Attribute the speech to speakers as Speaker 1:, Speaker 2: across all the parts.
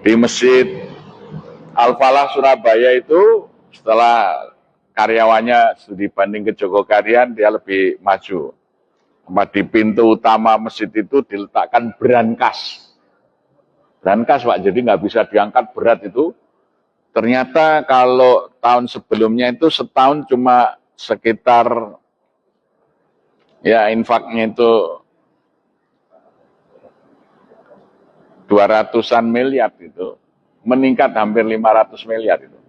Speaker 1: Di Masjid Al-Falah Surabaya itu setelah karyawannya dibanding ke Jogokarian dia lebih maju. Di pintu utama masjid itu diletakkan brankas. Brankas Pak, jadi nggak bisa diangkat berat itu. Ternyata kalau tahun sebelumnya itu setahun cuma sekitar ya infaknya itu 200-an miliar itu, meningkat hampir 500 miliar itu.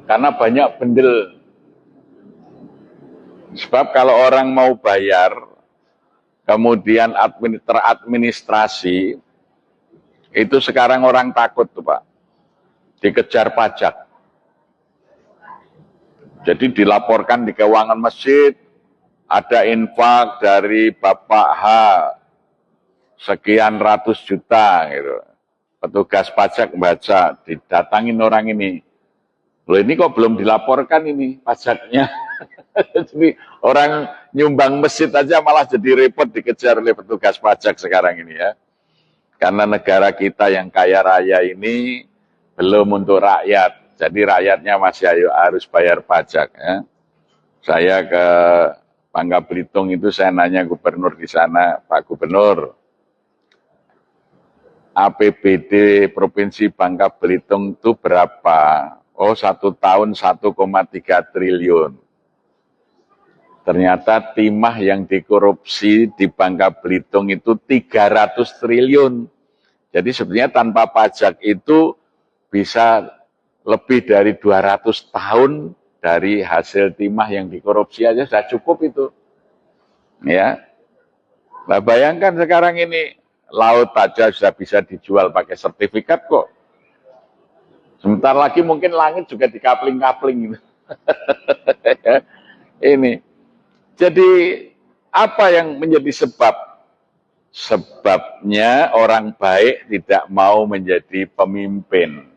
Speaker 1: Karena banyak bendel. Sebab kalau orang mau bayar, kemudian teradministrasi, itu sekarang orang takut tuh Pak, dikejar pajak. Jadi dilaporkan di keuangan masjid, ada infak dari Bapak H, sekian ratus juta gitu. Petugas pajak baca, didatangin orang ini. Loh ini kok belum dilaporkan ini pajaknya. Jadi orang nyumbang masjid aja malah jadi repot dikejar oleh petugas pajak sekarang ini ya. Karena negara kita yang kaya raya ini belum untuk rakyat. Jadi rakyatnya masih harus bayar pajak ya. Saya ke Bangka Belitung itu saya nanya gubernur di sana, Pak Gubernur, APBD Provinsi Bangka Belitung itu berapa? Oh, 1 tahun 1,3 triliun. Ternyata timah yang dikorupsi di Bangka Belitung itu 300 triliun. Jadi sebenarnya tanpa pajak itu bisa lebih dari 200 tahun dari hasil timah yang dikorupsi aja sudah cukup itu. Ya. Nah, bayangkan sekarang ini laut aja sudah bisa dijual pakai sertifikat kok. Sebentar lagi mungkin langit juga dikapling-kapling. Ini. Jadi apa yang menjadi sebab? Sebabnya orang baik tidak mau menjadi pemimpin.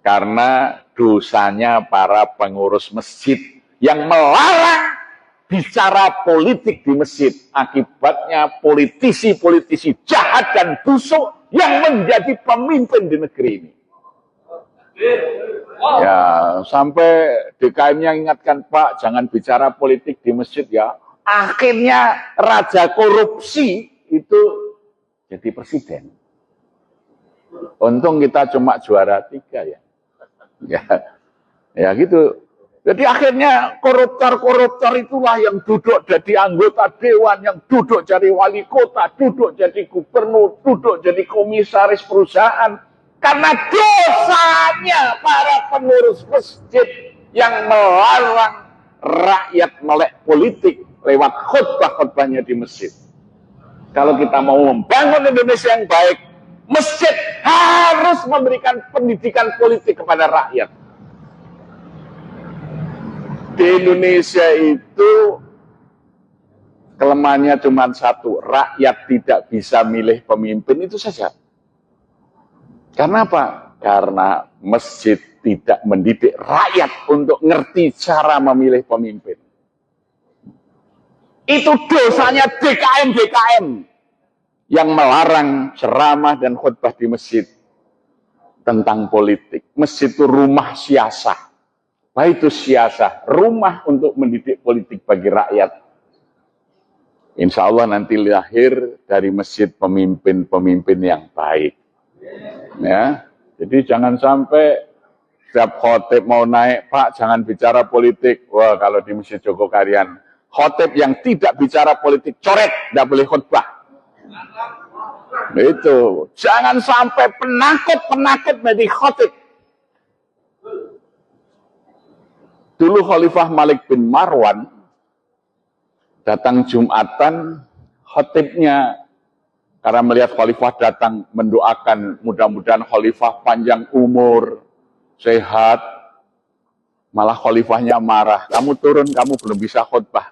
Speaker 1: Karena dosanya para pengurus masjid yang melarang bicara politik di masjid. Akibatnya politisi-politisi jahat dan busuk yang menjadi pemimpin di negeri ini. Ya, sampai DKM-nya ingatkan, Pak, jangan bicara politik di masjid ya. Akhirnya raja korupsi itu jadi presiden. Untung kita cuma juara 3 ya. Ya gitu. Jadi akhirnya koruptor-koruptor itulah yang duduk jadi anggota dewan, yang duduk jadi wali kota, duduk jadi gubernur, duduk jadi komisaris perusahaan. Karena dosanya para pengurus masjid yang melarang rakyat melek politik lewat khutbah-khutbahnya di masjid. Kalau kita mau membangun Indonesia yang baik, masjid harus memberikan pendidikan politik kepada rakyat. Di Indonesia itu kelemahannya cuma satu, rakyat tidak bisa milih pemimpin, itu saja. Karena apa? Karena masjid tidak mendidik rakyat untuk ngerti cara memilih pemimpin. Itu dosanya DKM-DKM yang melarang ceramah dan khutbah di masjid tentang politik. Masjid itu rumah siasah. Baik itu siasah, rumah untuk mendidik politik bagi rakyat. Insya Allah nanti lahir dari masjid pemimpin-pemimpin yang baik. Ya, jadi jangan sampai setiap khotib mau naik, Pak jangan bicara politik. Wah, kalau di Masjid Jogokarian, khotib yang tidak bicara politik coret, tidak boleh khutbah. Itu, jangan sampai penakut-penakut menjadi khotib. Dulu Khalifah Malik bin Marwan datang Jumatan, khotibnya karena melihat khalifah datang mendoakan mudah-mudahan khalifah panjang umur, sehat. Malah khalifahnya marah, kamu turun, kamu belum bisa khutbah.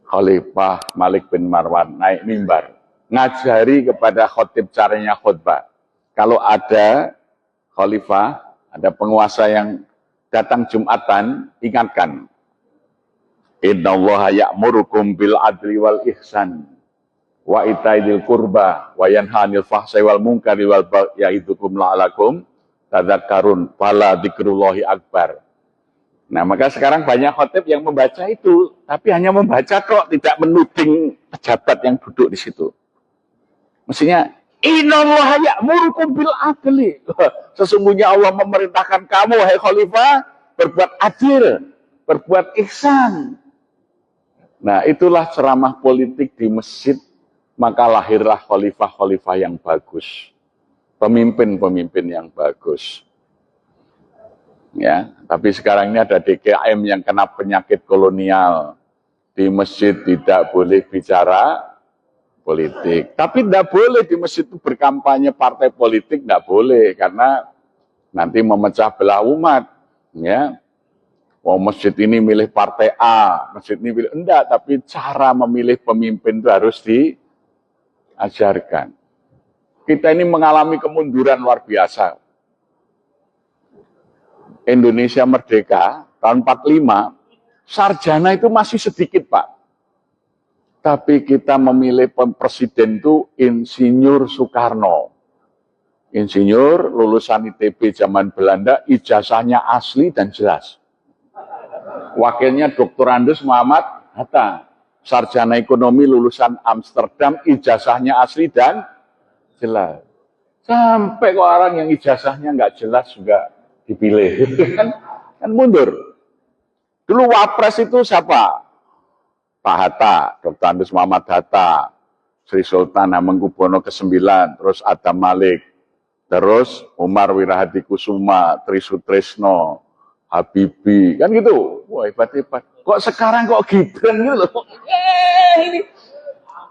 Speaker 1: Khalifah Malik bin Marwan naik mimbar, ngajari kepada khotib caranya khutbah. Kalau ada khalifah, ada penguasa yang datang Jumatan, ingatkan. Innallaha ya'murukum bil adli wal ihsan wa itaidil qurba wa yanha 'anil fahsai wal munkari wal baghi ya'idukum la'alakum tadzakkarun fala dzikrullahi akbar. Nah, maka sekarang banyak khotib yang membaca itu, tapi hanya membaca kok, tidak menuding pejabat yang duduk di situ. Mestinya innallaha ya'murukum bil adli. Sesungguhnya Allah memerintahkan kamu hai khalifah berbuat adil, berbuat ihsan. Nah, itulah ceramah politik di masjid, maka lahirlah khalifah-khalifah yang bagus. Pemimpin-pemimpin yang bagus. Ya, tapi sekarang ini ada DKM yang kena penyakit kolonial. Di masjid tidak boleh bicara politik. Tapi tidak boleh di masjid itu berkampanye partai politik, tidak boleh. Karena nanti memecah belah umat. Ya, oh, masjid ini milih partai A, masjid ini milih enggak. Tapi cara memilih pemimpin itu harus diajarkan. Kita ini mengalami kemunduran luar biasa. Indonesia merdeka tahun 45, sarjana itu masih sedikit, Pak. Tapi kita memilih presiden itu Insinyur Soekarno. Insinyur lulusan ITB zaman Belanda, ijazahnya asli dan jelas. Wakilnya Dr. Andes Muhammad Hatta, sarjana ekonomi lulusan Amsterdam, ijazahnya asli dan jelas. Sampai kok orang yang ijazahnya nggak jelas juga dipilih, kan mundur. Dulu wapres itu siapa? Pak Hatta, Dr. Andes Muhammad Hatta, Sri Sultan Hamengkubuwono ke-9, terus Adam Malik, terus Umar Wirahadikusuma, Tri Sutrisno, Habibie, kan gitu. Wah, hebat-hebat. Kok sekarang kok Gibran gitu loh.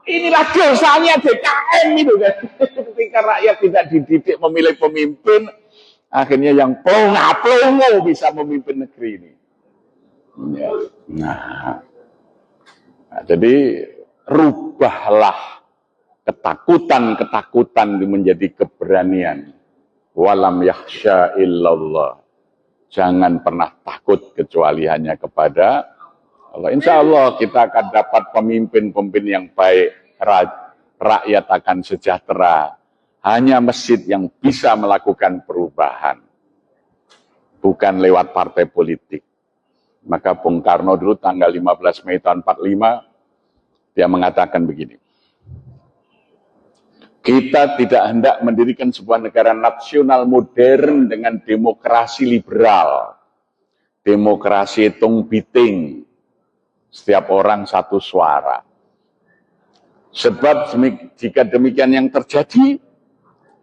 Speaker 1: Inilah dosanya DKM itu kan. Ketika rakyat tidak dididik memilih pemimpin, akhirnya yang plongo bisa memimpin negeri ini. Ya. Nah, jadi rubahlah ketakutan menjadi keberanian. Walam yakhsha illallah. Jangan pernah takut kecuali hanya kepada Allah. Insya Allah kita akan dapat pemimpin-pemimpin yang baik. Rakyat akan sejahtera. Hanya masjid yang bisa melakukan perubahan. Bukan lewat partai politik. Maka Bung Karno dulu tanggal 15 Mei tahun 45, dia mengatakan begini. Kita tidak hendak mendirikan sebuah negara nasional modern dengan demokrasi liberal. Demokrasi hitung biting. Setiap orang satu suara. Sebab jika demikian yang terjadi,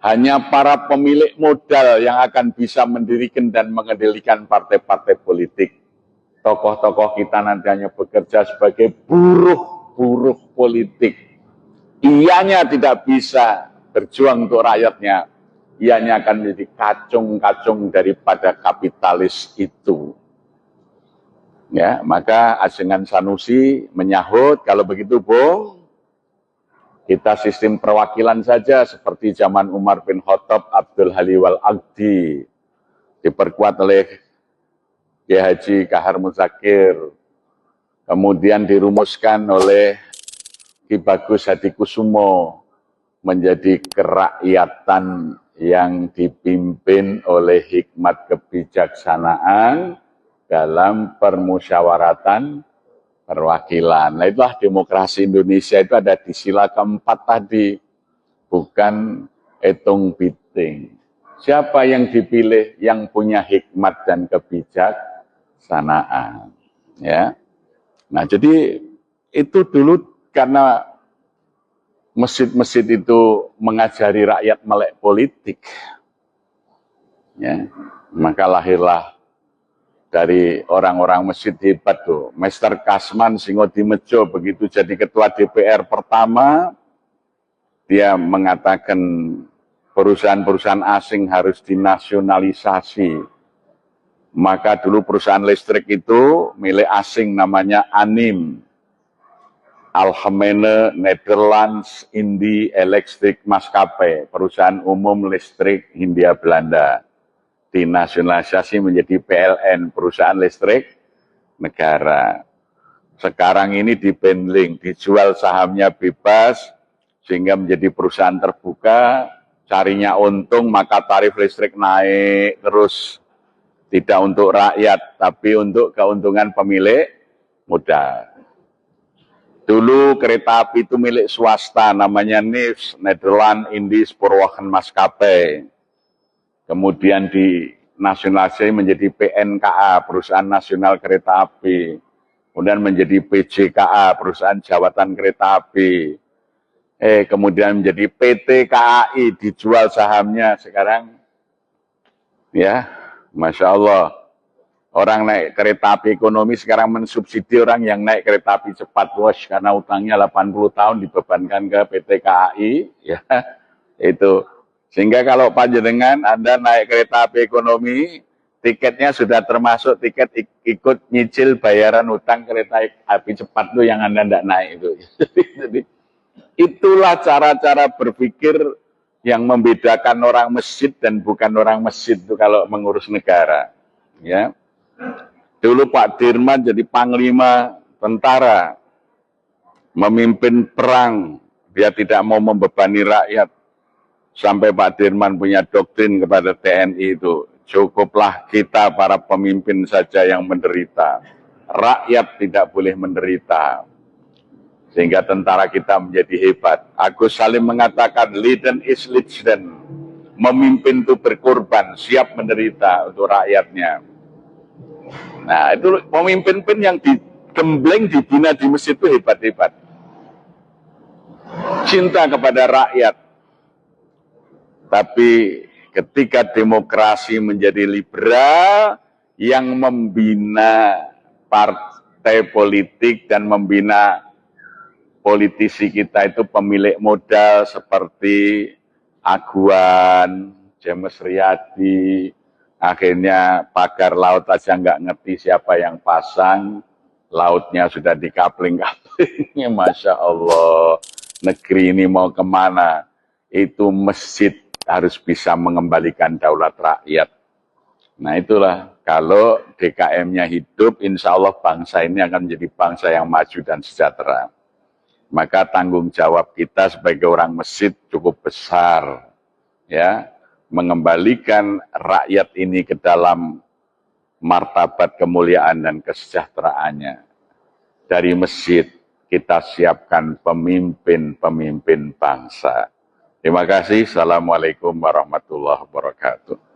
Speaker 1: hanya para pemilik modal yang akan bisa mendirikan dan mengendalikan partai-partai politik. Tokoh-tokoh kita nanti hanya bekerja sebagai buruh politik. Ianya tidak bisa berjuang untuk rakyatnya. Ianya akan menjadi kacung-kacung daripada kapitalis itu. Ya, maka Ajengan Sanusi menyahut, kalau begitu Bung, kita sistem perwakilan saja seperti zaman Umar bin Khattab, Abdul Haliwal Aqdi, diperkuat oleh Kiai Haji Kahar Muzakir, kemudian dirumuskan oleh Ki Bagus Hadikusumo menjadi kerakyatan yang dipimpin oleh hikmat kebijaksanaan dalam permusyawaratan perwakilan. Nah, itulah demokrasi Indonesia itu ada di sila keempat tadi, bukan hitung biting. Siapa yang dipilih yang punya hikmat dan kebijaksanaan, ya. Nah, jadi itu dulu karena masjid-masjid itu mengajari rakyat melek politik, ya, maka lahirlah dari orang-orang masjid hebat tuh. Mester Kasman Singodimejo begitu jadi ketua DPR pertama, dia mengatakan perusahaan-perusahaan asing harus dinasionalisasi. Maka dulu perusahaan listrik itu milik asing namanya ANIM. Algemene Nederlands Indie Electric Maskapai, perusahaan umum listrik Hindia Belanda. Dinasionalisasi menjadi PLN, perusahaan listrik negara. Sekarang ini dibandling, dijual sahamnya bebas, sehingga menjadi perusahaan terbuka, carinya untung maka tarif listrik naik terus, tidak untuk rakyat tapi untuk keuntungan pemilik modal. Dulu kereta api itu milik swasta, namanya NIS, Nederland Indisch Spoorwegen Maskapai. Kemudian dinasionalisasi menjadi PNKA, Perusahaan Nasional Kereta Api. Kemudian menjadi PJKA, Perusahaan Jawatan Kereta Api. Kemudian menjadi PT KAI, dijual sahamnya sekarang. Ya, Masya Allah. Orang naik kereta api ekonomi sekarang mensubsidi orang yang naik kereta api cepat, bos, karena utangnya 80 tahun dibebankan ke PT KAI, ya, itu. Sehingga kalau panjenengan Anda naik kereta api ekonomi, tiketnya sudah termasuk tiket ikut nyicil bayaran utang kereta api cepat itu yang Anda tidak naik itu. Jadi itulah cara-cara berpikir yang membedakan orang masjid dan bukan orang masjid itu kalau mengurus negara, ya. Dulu Pak Dirman jadi panglima tentara, memimpin perang, dia tidak mau membebani rakyat. Sampai Pak Dirman punya doktrin kepada TNI itu, cukuplah kita para pemimpin saja yang menderita, rakyat tidak boleh menderita. Sehingga tentara kita menjadi hebat. Agus Salim mengatakan, leaden is legion, memimpin itu berkorban, siap menderita untuk rakyatnya. Nah, itu pemimpin yang digembleng, dibina di masjid itu hebat-hebat. Cinta kepada rakyat. Tapi ketika demokrasi menjadi liberal, yang membina partai politik dan membina politisi kita itu pemilik modal seperti Aguan, James Riyadi. Akhirnya pagar laut aja nggak ngerti siapa yang pasang, lautnya sudah dikapling-kapling. Masya Allah, negeri ini mau kemana? Itu masjid harus bisa mengembalikan daulat rakyat. Nah itulah, kalau DKM-nya hidup, insya Allah bangsa ini akan menjadi bangsa yang maju dan sejahtera. Maka tanggung jawab kita sebagai orang masjid cukup besar, ya, mengembalikan rakyat ini ke dalam martabat kemuliaan dan kesejahteraannya. Dari masjid kita siapkan pemimpin-pemimpin bangsa. Terima kasih. Assalamualaikum warahmatullahi wabarakatuh.